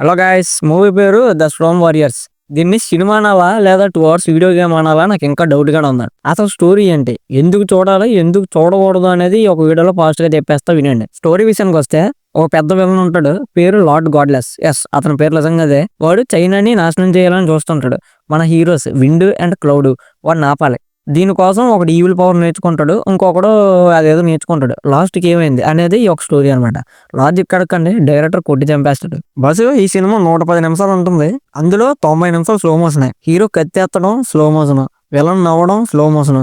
Hello guys, movie పేరు the stone warriors. దీన్ని cinema అనాలా లేదా 2 అవర్స్ వీడియో గేమ్ అనాలా నాకు ఇంకా డౌట్ గానే ఉంది. అసలు స్టోరీ ఏంటి, ఎందుకు చూడాలి, ఎందుకు చూడకూడదు అనేది ఒక వీడియోలో ఫాస్ట్ గా చెప్పేస్తా వినండి. స్టోరీ విషయానికి వస్తే ఒక పెద్ద విలన్ ఉంటాడు, పేరు లార్డ్ గాడ్లెస్. అతని పేరు నిజంగా అదే. వాడు చైనాని నాశనం చేయాలని చూస్తుంటాడు. మన హీరోస్ విండ్ అండ్ క్లౌడ్ వాడిని ఆపాలి. దీనికోసం ఒకడు ఈవిల్ పవర్ నేర్చుకుంటాడు, ఇంకొకడు అదేదో నేర్చుకుంటాడు. లాస్ట్ కి ఏమైంది అనేది ఈ ఒక స్టోరీ అనమాట. లాజిక్ కడకండి, డైరెక్టర్ కొట్టి చంపేస్తాడు. బస్సు ఈ సినిమా 110 నిమిషాలు ఉంటుంది. అందులో 90 నిమిషాలు స్లో మోషన్. హీరో కత్తెత్తడం స్లో మోషన్, విలన్ నవ్వడం స్లో మోషన్,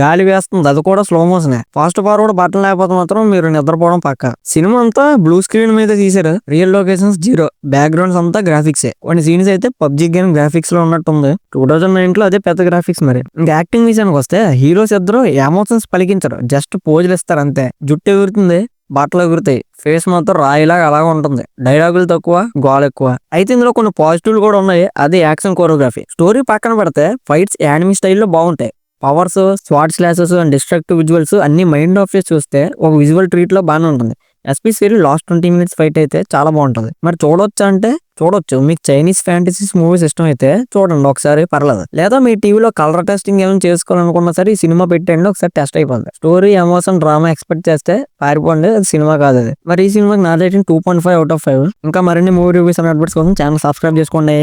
గాలి వేస్తుంది అది కూడా slow motion. Fast forward button లేకపోతే మాత్రం మీరు నిద్రపోవడం పక్క. సినిమా అంతా బ్లూ స్క్రీన్ మీద తీసారు. రియల్ లొకేషన్స్ జీరో, బ్యాక్గ్రౌండ్స్ అంతా గ్రాఫిక్సే. కొన్ని సీన్స్ అయితే పబ్జి గేమ్ గ్రాఫిక్స్ లో ఉన్నట్టుంది. 2009 లో అదే పెద్ద గ్రాఫిక్స్. మరి ఇంకా యాక్టింగ్ విషయానికి వస్తే హీరోస్ ఇద్దరు ఎమోషన్స్ పలికించరు, జస్ట్ పోజులు ఇస్తారు అంతే. జుట్టు ఎగురుతుంది, బట్టలు ఎగురుతాయి, ఫేస్ మాత్రం రాయిలాగా అలాగే ఉంటుంది. డైలాగులు తక్కువ, గోల్ ఎక్కువ. అయితే ఇందులో కొన్ని పాజిటివ్లు కూడా ఉన్నాయి. అది యాక్షన్ కోరియోగ్రఫీ. స్టోరీ పక్కన పెడితే ఫైట్స్ యానిమీ స్టైల్లో బాగుంటాయి. Powers, swat slashes and destructive visuals అన్ని మైండ్ ఆఫ్ చేసి చూస్తే ఒక విజువల్ ట్రీట్ లో బాగానే ఉంటుంది. ఎస్పెషల్లీ లాస్ట్ 20 minutes ఫైట్ అయితే చాలా బాగుంటుంది. మరి చూడొచ్చా అంటే చూడొచ్చు. మీకు చైనీస్ ఫ్యాంటసీస్ మూవీస్ ఇష్టం అయితే చూడండి ఒకసారి, పర్లేదు. లేదా మీ టీవీలో కలర్ టెస్టింగ్ ఏమైనా చేసుకోవాలనుకున్నా సరే ఈ సినిమా పెట్టండి, ఒకసారి టెస్ట్ అయిపోతుంది. స్టోరీ, ఎమోషన్, డ్రామా ఎక్స్పెక్ట్ చేస్తే పారిపోండి, అది సినిమా కాదు అది. మరి ఈ సినిమాకి నా రేటింగ్ 2.5 out of 5. ఇంకా మరిన్ని మూవీ రివ్యూస్ అండ్ అప్డేట్స్ కోసం ఛానల్ సబ్స్క్రైబ్ చేసుకోండి.